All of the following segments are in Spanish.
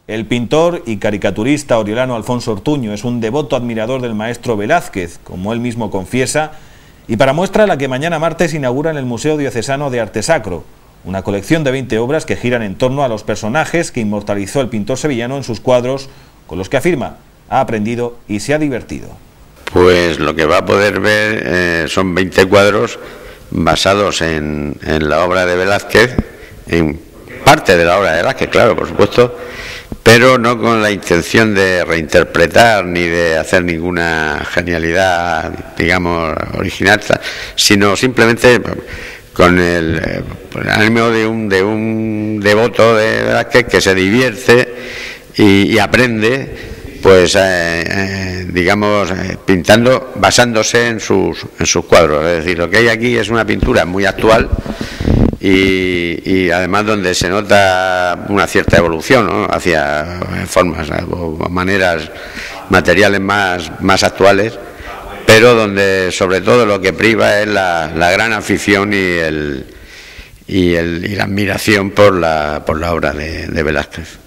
El pintor y caricaturista oriolano Alfonso Ortuño es un devoto admirador del maestro Velázquez, como él mismo confiesa, y para muestra la que mañana martes inaugura en el Museo Diocesano de Arte Sacro, una colección de 20 obras que giran en torno a los personajes que inmortalizó el pintor sevillano en sus cuadros, con los que afirma ha aprendido y se ha divertido. Pues lo que va a poder ver son 20 cuadros basados en la obra de Velázquez, en parte de la obra de Velázquez, claro, por supuesto, pero no con la intención de reinterpretar ni de hacer ninguna genialidad, digamos, original, sino simplemente con el ánimo de un devoto de Velázquez que se divierte y aprende, pues digamos, pintando basándose en sus cuadros. Es decir, lo que hay aquí es una pintura muy actual y además donde se nota una cierta evolución, ¿no?, hacia formas o maneras materiales más actuales, pero donde sobre todo lo que priva es la gran afición y la admiración por la obra de Velázquez.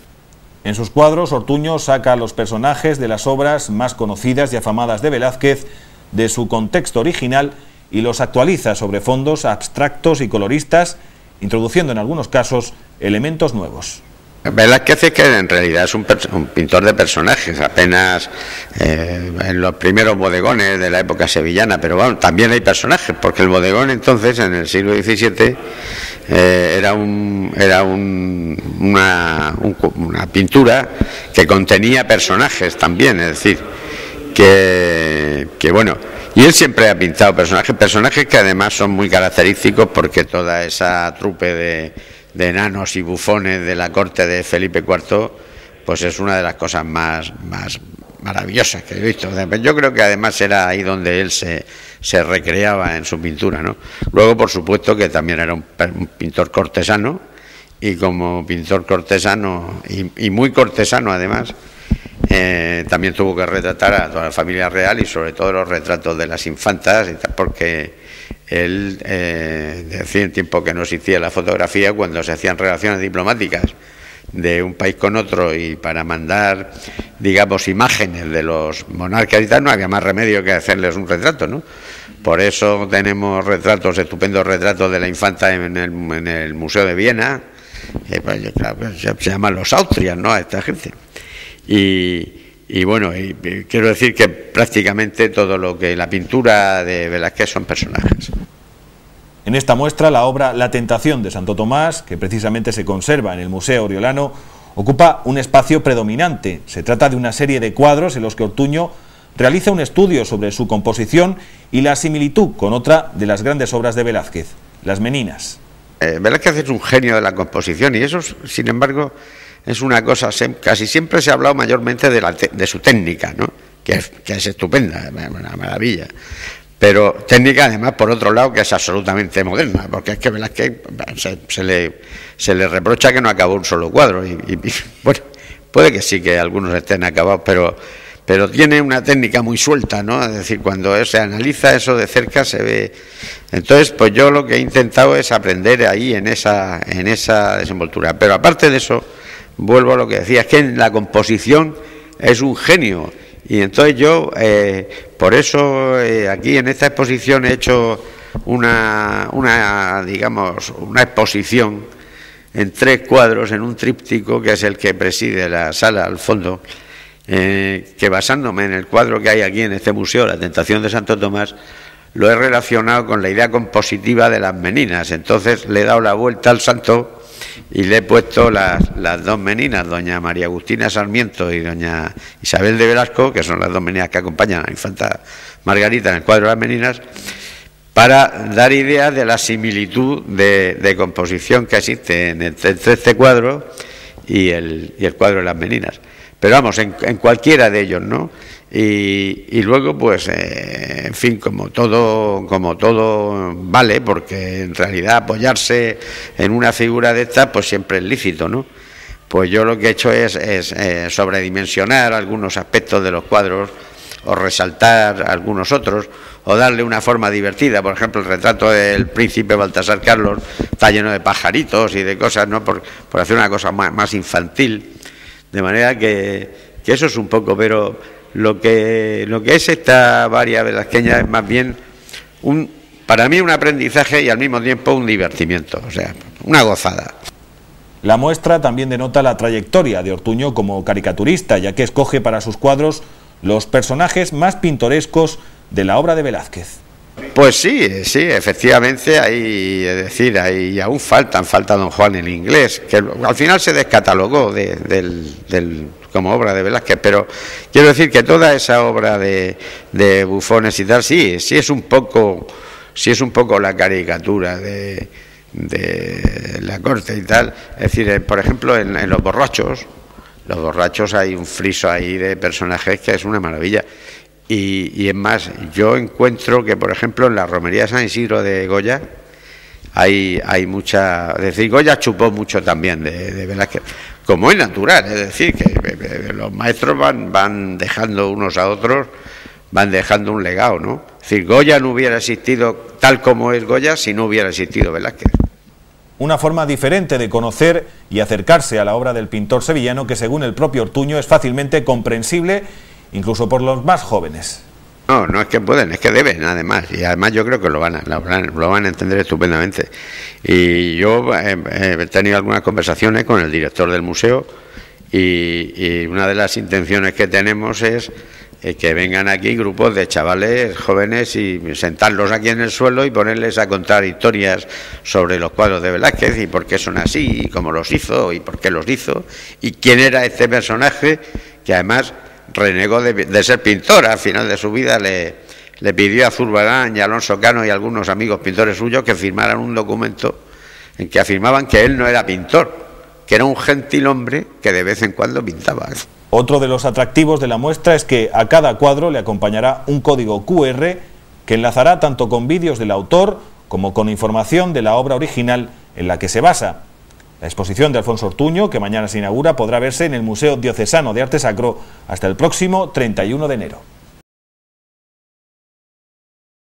En sus cuadros, Ortuño saca a los personajes de las obras más conocidas y afamadas de Velázquez de su contexto original y los actualiza sobre fondos abstractos y coloristas, introduciendo en algunos casos elementos nuevos. Velázquez es que en realidad es un pintor de personajes, apenas en los primeros bodegones de la época sevillana, pero bueno, también hay personajes, porque el bodegón entonces, en el siglo XVII, era una pintura que contenía personajes también, es decir, que bueno, y él siempre ha pintado personajes que además son muy característicos, porque toda esa trupe de enanos y bufones de la corte de Felipe IV, pues es una de las cosas más maravillosas que he visto. Yo creo que además era ahí donde él se recreaba en su pintura, ¿no? Luego, por supuesto, que también era un pintor cortesano, y como pintor cortesano y muy cortesano además, también tuvo que retratar a toda la familia real y sobre todo los retratos de las infantas y tal, porque él decía en tiempo que no existía la fotografía, cuando se hacían relaciones diplomáticas de un país con otro y para mandar, digamos, imágenes de los monarcas y tal, no había más remedio que hacerles un retrato, ¿no? Por eso tenemos estupendos retratos de la infanta en el Museo de Viena, pues, claro, se llaman los Austrias, ¿no?, a esta gente. Y bueno, quiero decir que prácticamente todo lo que la pintura de Velázquez son personajes. En esta muestra, la obra La Tentación de Santo Tomás, que precisamente se conserva en el Museo Oriolano, ocupa un espacio predominante. Se trata de una serie de cuadros en los que Ortuño realiza un estudio sobre su composición y la similitud con otra de las grandes obras de Velázquez, Las Meninas. Velázquez es un genio de la composición, y eso, sin embargo, es una cosa, casi siempre se ha hablado mayormente de su técnica, ¿no?, que es estupenda, una maravilla, pero técnica además, por otro lado, que es absolutamente moderna, porque es que Velázquez se le reprocha que no acabó un solo cuadro, y bueno, puede que sí que algunos estén acabados, pero tiene una técnica muy suelta, ¿no? Es decir, cuando se analiza eso de cerca se ve. Entonces, pues yo lo que he intentado es aprender ahí en esa desenvoltura, pero aparte de eso, vuelvo a lo que decía, es que en la composición es un genio, y entonces yo, por eso aquí en esta exposición he hecho una exposición en 3 cuadros, en un tríptico que es el que preside la sala al fondo, que basándome en el cuadro que hay aquí en este museo, La Tentación de Santo Tomás, lo he relacionado con la idea compositiva de las meninas. Entonces le he dado la vuelta al santo y le he puesto las 2 meninas, doña María Agustina Sarmiento y doña Isabel de Velasco, que son las 2 meninas que acompañan a la infanta Margarita en el cuadro de las meninas, para dar idea de la similitud de composición que existe entre este cuadro y el cuadro de las meninas. Pero vamos, en cualquiera de ellos, ¿no? Y luego, pues, en fin, como todo vale, porque en realidad apoyarse en una figura de esta, pues siempre es lícito, ¿no? Pues yo lo que he hecho es sobredimensionar algunos aspectos de los cuadros, o resaltar algunos otros, o darle una forma divertida. Por ejemplo, el retrato del príncipe Baltasar Carlos está lleno de pajaritos y de cosas, ¿no?, por hacer una cosa más infantil. De manera que eso es un poco, pero lo que es esta varia velazqueña es más bien para mí un aprendizaje y al mismo tiempo un divertimiento, o sea, una gozada. La muestra también denota la trayectoria de Ortuño como caricaturista, ya que escoge para sus cuadros los personajes más pintorescos de la obra de Velázquez. Pues sí, efectivamente, ahí aún falta Don Juan el Inglés, que al final se descatalogó como obra de Velázquez, pero quiero decir que toda esa obra de bufones y tal, sí es un poco la caricatura de la corte y tal. Es decir, por ejemplo, en los borrachos hay un friso ahí de personajes que es una maravilla. Y es más, yo encuentro que, por ejemplo, en la romería de San Isidro de Goya hay mucha... Es decir, Goya chupó mucho también de Velázquez, como es natural, es decir, que los maestros van dejando unos a otros, van dejando un legado, ¿no? Es decir, Goya no hubiera existido tal como es Goya si no hubiera existido Velázquez. Una forma diferente de conocer y acercarse a la obra del pintor sevillano que, según el propio Ortuño, es fácilmente comprensible incluso por los más jóvenes. No es que pueden, es que deben, además, y además yo creo que lo van a entender estupendamente. Y yo he tenido algunas conversaciones con el director del museo y una de las intenciones que tenemos es que vengan aquí grupos de chavales jóvenes y sentarlos aquí en el suelo y ponerles a contar historias sobre los cuadros de Velázquez y por qué son así, y cómo los hizo, y por qué los hizo, y quién era este personaje que además renegó de ser pintor. Al final de su vida le pidió a Zurbarán y a Alonso Cano y a algunos amigos pintores suyos que firmaran un documento en que afirmaban que él no era pintor, que era un gentilhombre que de vez en cuando pintaba. Otro de los atractivos de la muestra es que a cada cuadro le acompañará un código QR que enlazará tanto con vídeos del autor como con información de la obra original en la que se basa. La exposición de Alfonso Ortuño, que mañana se inaugura, podrá verse en el Museo Diocesano de Arte Sacro hasta el próximo 31 de enero.